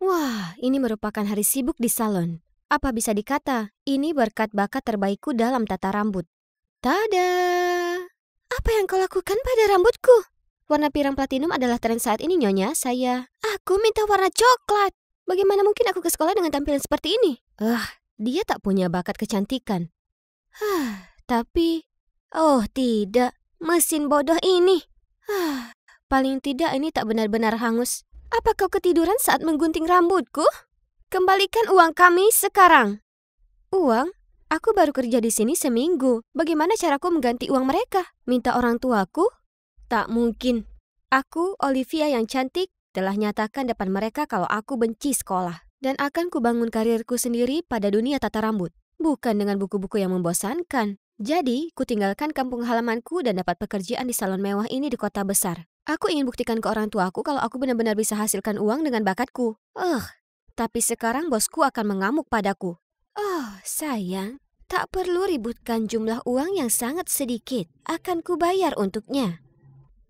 Wah, ini merupakan hari sibuk di salon. Apa bisa dikata, ini berkat bakat terbaikku dalam tata rambut. Tada! Apa yang kau lakukan pada rambutku? Warna pirang platinum adalah tren saat ini, Nyonya. Aku minta warna coklat. Bagaimana mungkin aku ke sekolah dengan tampilan seperti ini? Dia tak punya bakat kecantikan. Tapi... Oh tidak, mesin bodoh ini. Paling tidak ini tak benar-benar hangus. Apa kau ketiduran saat menggunting rambutku? Kembalikan uang kami sekarang. Uang? Aku baru kerja di sini seminggu. Bagaimana caraku mengganti uang mereka? Minta orang tuaku? Tak mungkin. Aku, Olivia yang cantik, telah nyatakan depan mereka kalau aku benci sekolah. Dan akan kubangun karirku sendiri pada dunia tata rambut. Bukan dengan buku-buku yang membosankan. Jadi, kutinggalkan kampung halamanku dan dapat pekerjaan di salon mewah ini di kota besar. Aku ingin buktikan ke orang tuaku kalau aku benar-benar bisa hasilkan uang dengan bakatku. Tapi sekarang bosku akan mengamuk padaku. Oh, sayang, tak perlu ributkan jumlah uang yang sangat sedikit. Akan kubayar untuknya.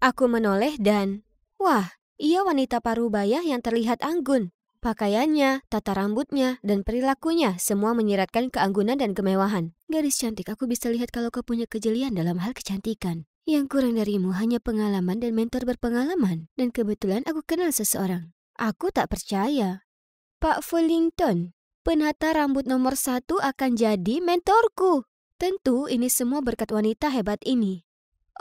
Aku menoleh dan... Wah, ia wanita parubaya yang terlihat anggun. Pakaiannya, tata rambutnya, dan perilakunya semua menyiratkan keanggunan dan kemewahan. Gadis cantik, aku bisa lihat kalau kau punya kejelian dalam hal kecantikan. Yang kurang darimu hanya pengalaman dan mentor berpengalaman. Dan kebetulan aku kenal seseorang. Aku tak percaya. Pak Fullington, penata rambut nomor 1 akan jadi mentorku. Tentu ini semua berkat wanita hebat ini.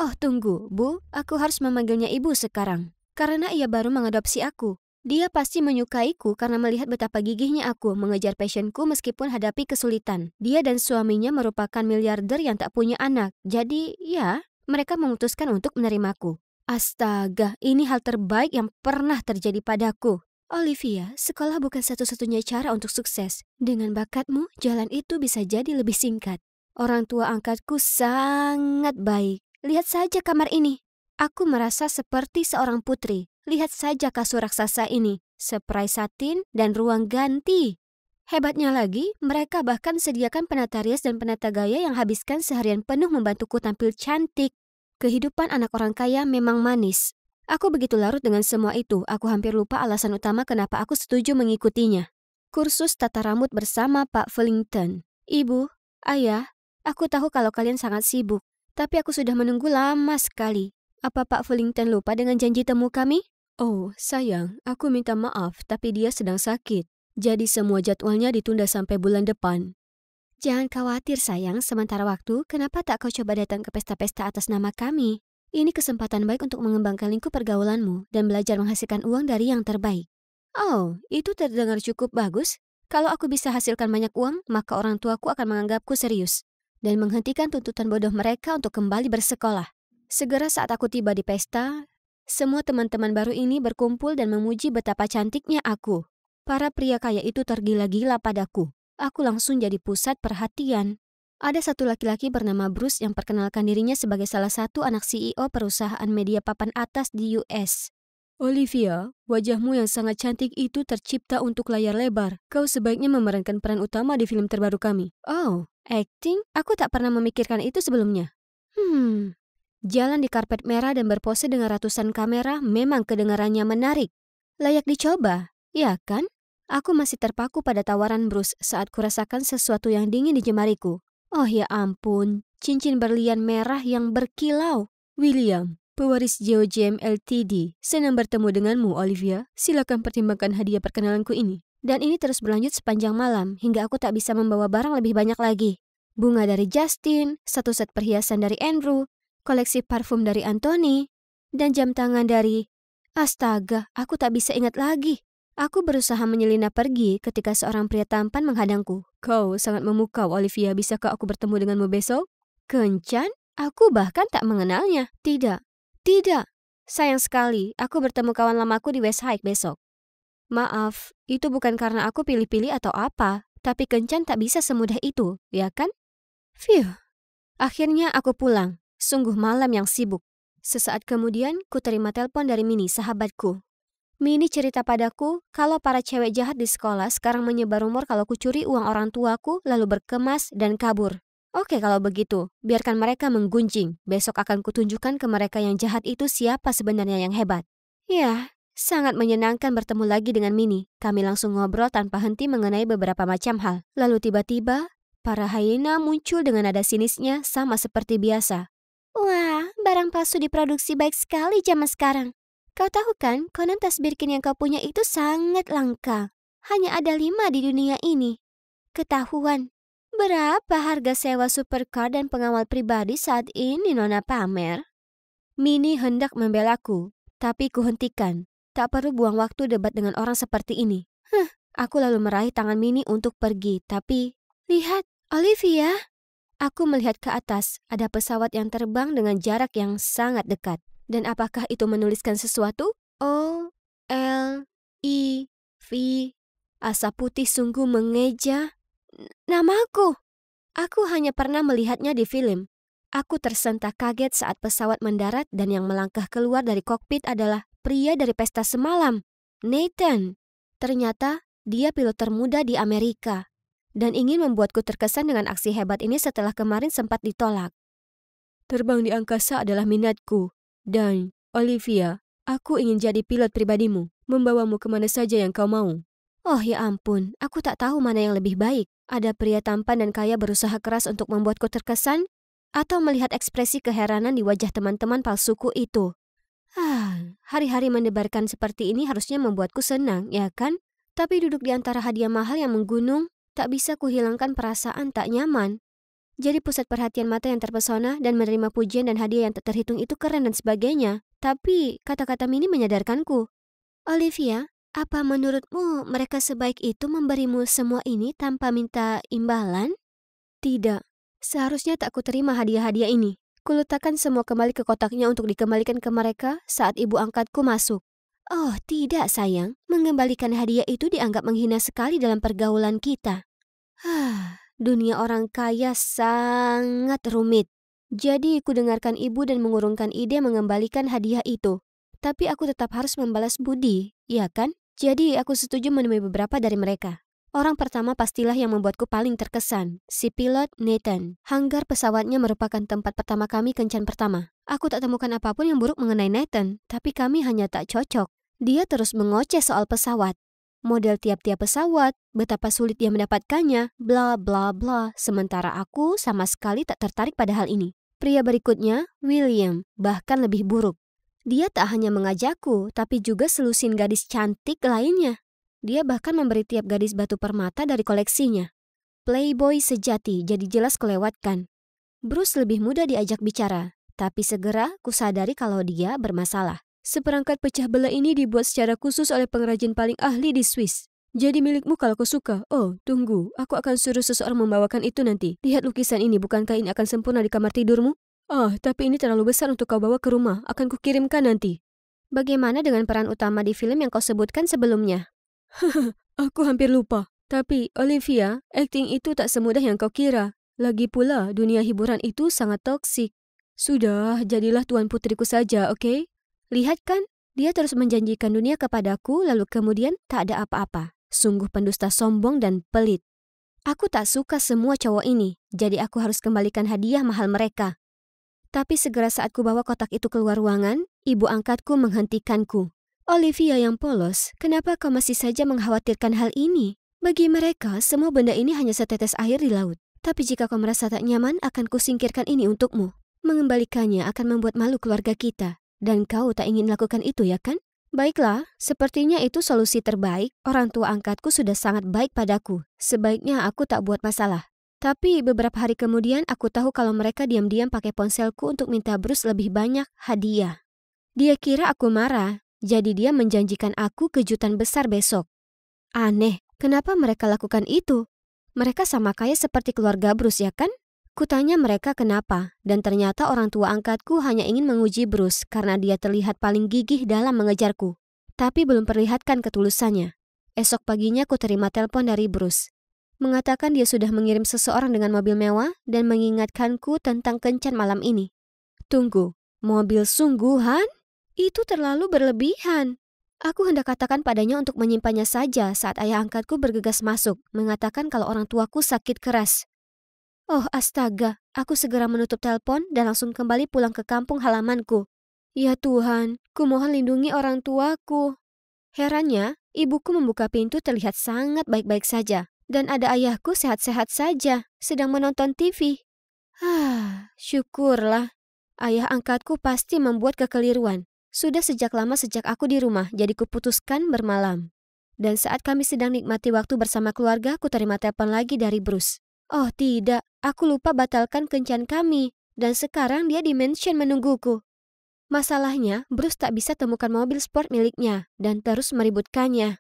Oh tunggu, Bu, aku harus memanggilnya ibu sekarang. Karena ia baru mengadopsi aku. Dia pasti menyukaiku karena melihat betapa gigihnya aku mengejar passionku meskipun hadapi kesulitan. Dia dan suaminya merupakan miliarder yang tak punya anak. Jadi, ya, mereka memutuskan untuk menerimaku. Astaga, ini hal terbaik yang pernah terjadi padaku. Olivia, sekolah bukan satu-satunya cara untuk sukses. Dengan bakatmu, jalan itu bisa jadi lebih singkat. Orang tua angkatku sangat baik. Lihat saja kamar ini. Aku merasa seperti seorang putri. Lihat saja kasur raksasa ini, spray satin dan ruang ganti. Hebatnya lagi, mereka bahkan sediakan penata rias dan penata gaya yang habiskan seharian penuh membantuku tampil cantik. Kehidupan anak orang kaya memang manis. Aku begitu larut dengan semua itu, aku hampir lupa alasan utama kenapa aku setuju mengikutinya. Kursus tata rambut bersama Pak Fullington. Ibu, ayah, aku tahu kalau kalian sangat sibuk, tapi aku sudah menunggu lama sekali. Apa Pak Fullington lupa dengan janji temu kami? Oh, sayang, aku minta maaf, tapi dia sedang sakit. Jadi semua jadwalnya ditunda sampai bulan depan. Jangan khawatir sayang, sementara waktu, kenapa tak kau coba datang ke pesta-pesta atas nama kami? Ini kesempatan baik untuk mengembangkan lingkup pergaulanmu dan belajar menghasilkan uang dari yang terbaik. Oh, itu terdengar cukup bagus. Kalau aku bisa hasilkan banyak uang, maka orang tuaku akan menganggapku serius dan menghentikan tuntutan bodoh mereka untuk kembali bersekolah. Segera saat aku tiba di pesta, semua teman-teman baru ini berkumpul dan memuji betapa cantiknya aku. Para pria kaya itu tergila-gila padaku. Aku langsung jadi pusat perhatian. Ada satu laki-laki bernama Bruce yang perkenalkan dirinya sebagai salah satu anak CEO perusahaan media papan atas di US. Olivia, wajahmu yang sangat cantik itu tercipta untuk layar lebar. Kau sebaiknya memerankan peran utama di film terbaru kami. Oh, acting? Aku tak pernah memikirkan itu sebelumnya. Jalan di karpet merah dan berpose dengan ratusan kamera memang kedengarannya menarik. Layak dicoba, ya kan? Aku masih terpaku pada tawaran Bruce saat kurasakan sesuatu yang dingin di jemariku. Oh ya ampun, cincin berlian merah yang berkilau. William, pewaris GeoGM Ltd. Senang bertemu denganmu, Olivia. Silakan pertimbangkan hadiah perkenalanku ini. Dan ini terus berlanjut sepanjang malam hingga aku tak bisa membawa barang lebih banyak lagi. Bunga dari Justin, satu set perhiasan dari Andrew, koleksi parfum dari Anthony, dan jam tangan dari... Astaga, aku tak bisa ingat lagi. Aku berusaha menyelinap pergi ketika seorang pria tampan menghadangku. Kau sangat memukau, Olivia. Bisakah aku bertemu denganmu besok? Kencan? Aku bahkan tak mengenalnya. Tidak. Sayang sekali, aku bertemu kawan lamaku di West High besok. Maaf, itu bukan karena aku pilih-pilih atau apa, tapi kencan tak bisa semudah itu, ya kan? Phew. Akhirnya aku pulang. Sungguh malam yang sibuk. Sesaat kemudian, ku terima telepon dari Minnie, sahabatku. Minnie cerita padaku kalau para cewek jahat di sekolah sekarang menyebar rumor kalau kucuri uang orang tuaku lalu berkemas dan kabur. Oke kalau begitu, biarkan mereka menggunjing. Besok akan kutunjukkan ke mereka yang jahat itu siapa sebenarnya yang hebat. Ya, Sangat menyenangkan bertemu lagi dengan Minnie. Kami langsung ngobrol tanpa henti mengenai beberapa macam hal. Lalu tiba-tiba, para hyena muncul dengan nada sinisnya sama seperti biasa. Wah, barang palsu diproduksi baik sekali zaman sekarang. Kau tahu kan, konon tas Birkin yang kau punya itu sangat langka. Hanya ada 5 di dunia ini. Ketahuan. Berapa harga sewa supercar dan pengawal pribadi saat ini, Nona pamer? Minnie hendak membelaku, tapi kuhentikan. Tak perlu buang waktu debat dengan orang seperti ini. Aku lalu meraih tangan Minnie untuk pergi, tapi... Lihat, Olivia. Aku melihat ke atas, ada pesawat yang terbang dengan jarak yang sangat dekat. Dan apakah itu menuliskan sesuatu? O-L-I-V. Asap putih sungguh mengeja. Namaku. Aku hanya pernah melihatnya di film. Aku tersentak kaget saat pesawat mendarat dan yang melangkah keluar dari kokpit adalah pria dari pesta semalam, Nathan. Ternyata dia pilot termuda di Amerika dan ingin membuatku terkesan dengan aksi hebat ini setelah kemarin sempat ditolak. Terbang di angkasa adalah minatku. Dan, Olivia, aku ingin jadi pilot pribadimu, membawamu kemana saja yang kau mau. Oh ya ampun, aku tak tahu mana yang lebih baik. Ada pria tampan dan kaya berusaha keras untuk membuatku terkesan, atau melihat ekspresi keheranan di wajah teman-teman palsuku itu. Hari-hari mendebarkan seperti ini harusnya membuatku senang, ya kan? Tapi duduk di antara hadiah mahal yang menggunung, tak bisa kuhilangkan perasaan tak nyaman. Jadi pusat perhatian mata yang terpesona dan menerima pujian dan hadiah yang tak terhitung itu keren dan sebagainya. Tapi kata-kata Minnie menyadarkanku. Olivia, apa menurutmu mereka sebaik itu memberimu semua ini tanpa minta imbalan? Tidak. Seharusnya tak kuterima hadiah-hadiah ini. Kuletakkan semua kembali ke kotaknya untuk dikembalikan ke mereka saat ibu angkatku masuk. Oh tidak sayang, mengembalikan hadiah itu dianggap menghina sekali dalam pergaulan kita. Dunia orang kaya sangat rumit. Jadi ku dengarkan ibu dan mengurungkan ide mengembalikan hadiah itu. Tapi aku tetap harus membalas budi, ya kan? Jadi aku setuju menemui beberapa dari mereka. Orang pertama pastilah yang membuatku paling terkesan, si pilot Nathan. Hanggar pesawatnya merupakan tempat pertama kami kencan pertama. Aku tak temukan apapun yang buruk mengenai Nathan, tapi kami hanya tak cocok. Dia terus mengoceh soal pesawat. Model tiap-tiap pesawat, betapa sulit dia mendapatkannya, bla bla bla. Sementara aku sama sekali tak tertarik pada hal ini. Pria berikutnya, William, bahkan lebih buruk. Dia tak hanya mengajakku, tapi juga selusin gadis cantik lainnya. Dia bahkan memberi tiap gadis batu permata dari koleksinya. Playboy sejati, jadi jelas kelewatkan. Bruce lebih mudah diajak bicara, tapi segera kusadari kalau dia bermasalah. Seperangkat pecah belah ini dibuat secara khusus oleh pengrajin paling ahli di Swiss. Jadi milikmu kalau kau suka. Oh, tunggu, aku akan suruh seseorang membawakan itu nanti. Lihat lukisan ini, bukankah ini akan sempurna di kamar tidurmu? Tapi ini terlalu besar untuk kau bawa ke rumah. Akan kukirimkan nanti. Bagaimana dengan peran utama di film yang kau sebutkan sebelumnya? Aku hampir lupa. Tapi, Olivia, akting itu tak semudah yang kau kira. Lagi pula, dunia hiburan itu sangat toksik. Sudah, jadilah tuan putriku saja, oke? Lihat kan, dia terus menjanjikan dunia kepadaku, lalu kemudian tak ada apa-apa. Sungguh pendusta sombong dan pelit. Aku tak suka semua cowok ini, jadi aku harus kembalikan hadiah mahal mereka. Tapi segera saat ku bawa kotak itu keluar ruangan, ibu angkatku menghentikanku. Olivia yang polos, kenapa kau masih saja mengkhawatirkan hal ini? Bagi mereka, semua benda ini hanya setetes air di laut. Tapi jika kau merasa tak nyaman, akan kusingkirkan ini untukmu. Mengembalikannya akan membuat malu keluarga kita. Dan kau tak ingin lakukan itu, ya kan? Baiklah, sepertinya itu solusi terbaik. Orang tua angkatku sudah sangat baik padaku. Sebaiknya aku tak buat masalah. Tapi beberapa hari kemudian aku tahu kalau mereka diam-diam pakai ponselku untuk minta Bruce lebih banyak hadiah. Dia kira aku marah. Jadi dia menjanjikan aku kejutan besar besok. Aneh, kenapa mereka lakukan itu? Mereka sama kaya seperti keluarga Bruce, ya kan? Kutanya mereka kenapa, dan ternyata orang tua angkatku hanya ingin menguji Bruce karena dia terlihat paling gigih dalam mengejarku. Tapi belum perlihatkan ketulusannya. Esok paginya ku terima telepon dari Bruce. Mengatakan dia sudah mengirim seseorang dengan mobil mewah dan mengingatkanku tentang kencan malam ini. Tunggu, mobil sungguhan? Itu terlalu berlebihan. Aku hendak katakan padanya untuk menyimpannya saja saat ayah angkatku bergegas masuk, mengatakan kalau orang tuaku sakit keras. Oh astaga, aku segera menutup telepon dan langsung kembali pulang ke kampung halamanku. Ya Tuhan, kumohon lindungi orang tuaku. Herannya, ibuku membuka pintu terlihat sangat baik-baik saja. Dan ada ayahku sehat-sehat saja, sedang menonton TV. Syukurlah. Ayah angkatku pasti membuat kekeliruan. Sudah sejak lama sejak aku di rumah, jadi kuputuskan bermalam. Dan saat kami sedang nikmati waktu bersama keluarga, aku terima telepon lagi dari Bruce. Oh tidak, aku lupa batalkan kencan kami. Dan sekarang dia di mansion menungguku. Masalahnya, Bruce tak bisa temukan mobil sport miliknya dan terus meributkannya.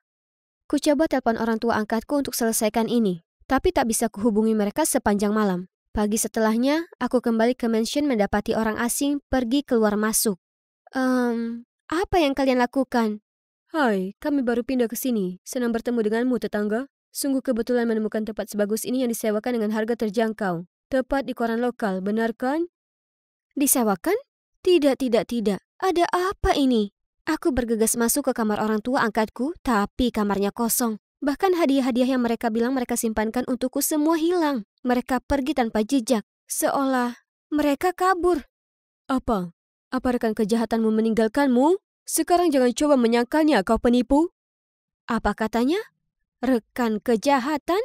Ku coba telepon orang tua angkatku untuk selesaikan ini, tapi tak bisa kuhubungi mereka sepanjang malam. Pagi setelahnya, aku kembali ke mansion mendapati orang asing pergi keluar masuk. Apa yang kalian lakukan? Hai, kami baru pindah ke sini. Senang bertemu denganmu, tetangga. Sungguh kebetulan menemukan tempat sebagus ini yang disewakan dengan harga terjangkau. Tepat di koran lokal, benar kan? Disewakan? Tidak. Ada apa ini? Aku bergegas masuk ke kamar orang tua angkatku, tapi kamarnya kosong. Bahkan hadiah-hadiah yang mereka bilang mereka simpankan untukku semua hilang. Mereka pergi tanpa jejak, seolah mereka kabur. Apa? Apa rekan kejahatanmu meninggalkanmu? Sekarang jangan coba menyangkalnya, kau penipu. Apa katanya? Rekan kejahatan?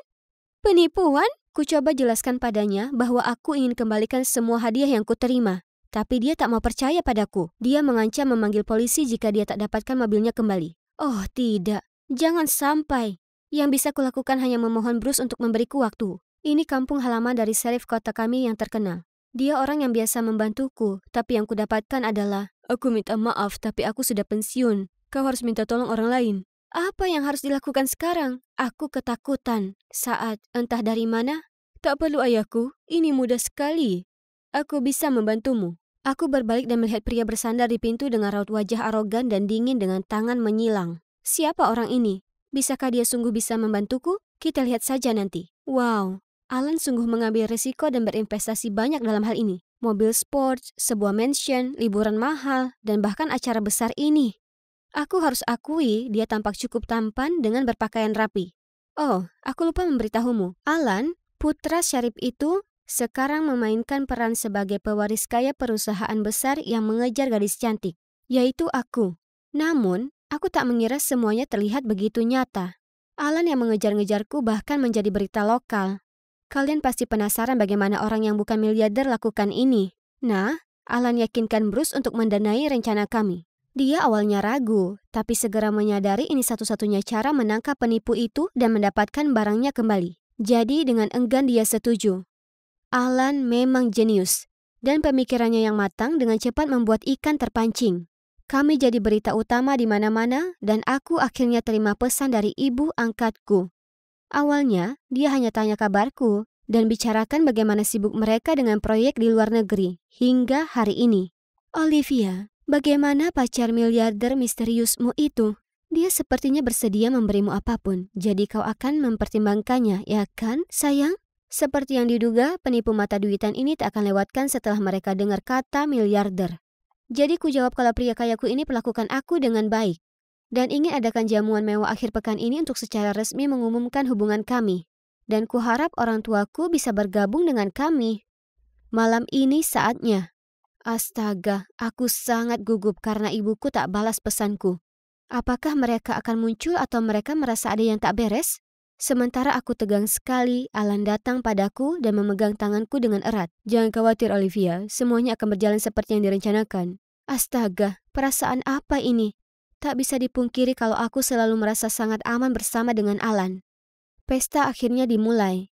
Penipuan? Ku coba jelaskan padanya bahwa aku ingin kembalikan semua hadiah yang kuterima. Tapi dia tak mau percaya padaku. Dia mengancam memanggil polisi jika dia tak dapatkan mobilnya kembali. Oh tidak, jangan sampai. Yang bisa kulakukan hanya memohon Bruce untuk memberiku waktu. Ini kampung halaman dari serif kota kami yang terkenal. Dia orang yang biasa membantuku, tapi yang kudapatkan adalah, aku minta maaf tapi aku sudah pensiun. Kau harus minta tolong orang lain. Apa yang harus dilakukan sekarang? Aku ketakutan saat entah dari mana. Tak perlu ayahku, ini mudah sekali. Aku bisa membantumu. Aku berbalik dan melihat pria bersandar di pintu dengan raut wajah arogan dan dingin dengan tangan menyilang. Siapa orang ini? Bisakah dia sungguh bisa membantuku? Kita lihat saja nanti. Wow, Alan sungguh mengambil risiko dan berinvestasi banyak dalam hal ini. Mobil sport, sebuah mansion, liburan mahal, dan bahkan acara besar ini. Aku harus akui dia tampak cukup tampan dengan berpakaian rapi. Oh, aku lupa memberitahumu. Alan, putra Syarif itu, sekarang memainkan peran sebagai pewaris kaya perusahaan besar yang mengejar gadis cantik, yaitu aku. Namun, aku tak mengira semuanya terlihat begitu nyata. Alan yang mengejar-ngejarku bahkan menjadi berita lokal. Kalian pasti penasaran bagaimana orang yang bukan miliarder lakukan ini. Nah, Alan yakinkan Bruce untuk mendanai rencana kami. Dia awalnya ragu, tapi segera menyadari ini satu-satunya cara menangkap penipu itu dan mendapatkan barangnya kembali. Jadi dengan enggan dia setuju. Alan memang jenius, dan pemikirannya yang matang dengan cepat membuat ikan terpancing. Kami jadi berita utama di mana-mana, dan aku akhirnya terima pesan dari ibu angkatku. Awalnya, dia hanya tanya kabarku, dan bicarakan bagaimana sibuk mereka dengan proyek di luar negeri, hingga hari ini. Olivia, bagaimana pacar miliarder misteriusmu itu? Dia sepertinya bersedia memberimu apapun, jadi kau akan mempertimbangkannya, ya kan, sayang? Seperti yang diduga, penipu mata duitan ini tak akan lewatkan setelah mereka dengar kata miliarder. Jadi ku jawab kalau pria kayaku ini perlakukan aku dengan baik. Dan ingin adakan jamuan mewah akhir pekan ini untuk secara resmi mengumumkan hubungan kami. Dan ku harap orang tuaku bisa bergabung dengan kami. Malam ini saatnya. Astaga, aku sangat gugup karena ibuku tak balas pesanku. Apakah mereka akan muncul atau mereka merasa ada yang tak beres? Sementara aku tegang sekali, Alan datang padaku dan memegang tanganku dengan erat. Jangan khawatir Olivia, semuanya akan berjalan seperti yang direncanakan. Astaga, perasaan apa ini? Tak bisa dipungkiri kalau aku selalu merasa sangat aman bersama dengan Alan. Pesta akhirnya dimulai.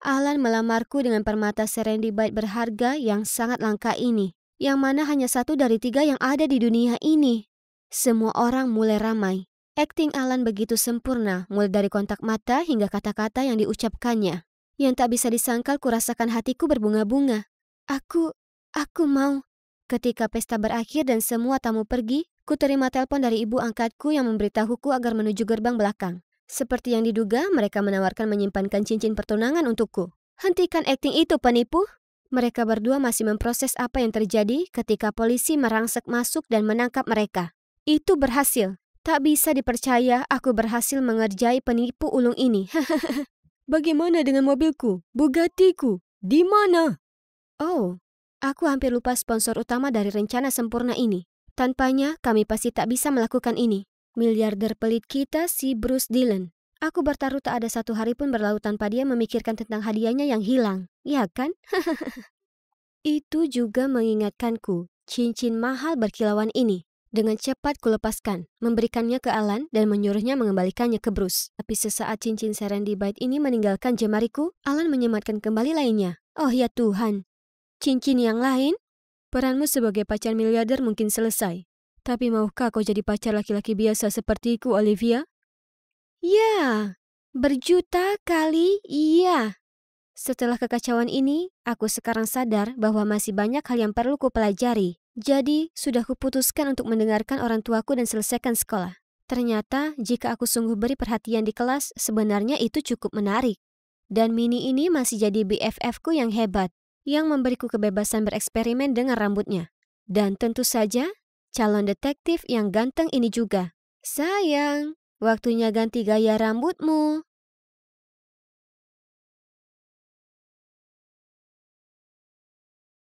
Alan melamarku dengan permata serendibite berharga yang sangat langka ini, yang mana hanya 1 dari 3 yang ada di dunia ini. Semua orang mulai ramai. Akting Alan begitu sempurna, mulai dari kontak mata hingga kata-kata yang diucapkannya. Yang tak bisa disangkal kurasakan hatiku berbunga-bunga. Aku mau. Ketika pesta berakhir dan semua tamu pergi, ku terima telepon dari ibu angkatku yang memberitahuku agar menuju gerbang belakang. Seperti yang diduga, mereka menawarkan menyimpankan cincin pertunangan untukku. Hentikan akting itu, penipu! Mereka berdua masih memproses apa yang terjadi ketika polisi merangsek masuk dan menangkap mereka. Itu berhasil. Tak bisa dipercaya aku berhasil mengerjai penipu ulung ini. Bagaimana dengan mobilku? Bugattiku? Di mana? Oh, aku hampir lupa sponsor utama dari rencana sempurna ini. Tanpanya, kami pasti tak bisa melakukan ini. Miliarder pelit kita si Bruce Dillon. Aku bertaruh tak ada satu hari pun berlalu tanpa dia memikirkan tentang hadiahnya yang hilang. Ya kan? Itu juga mengingatkanku cincin mahal berkilauan ini. Dengan cepat kulepaskan, memberikannya ke Alan dan menyuruhnya mengembalikannya ke Bruce. Tapi sesaat cincin serendipity ini meninggalkan jemariku, Alan menyematkan kembali lainnya. Oh ya Tuhan, cincin yang lain? Peranmu sebagai pacar miliarder mungkin selesai. Tapi maukah kau jadi pacar laki-laki biasa sepertiku, Olivia? Ya, berjuta kali iya. Setelah kekacauan ini, aku sekarang sadar bahwa masih banyak hal yang perlu kupelajari. Jadi, sudah kuputuskan untuk mendengarkan orang tuaku dan selesaikan sekolah. Ternyata, jika aku sungguh beri perhatian di kelas, sebenarnya itu cukup menarik. Dan Mini ini masih jadi BFF-ku yang hebat, yang memberiku kebebasan bereksperimen dengan rambutnya. Dan tentu saja, calon detektif yang ganteng ini juga. Sayang, waktunya ganti gaya rambutmu.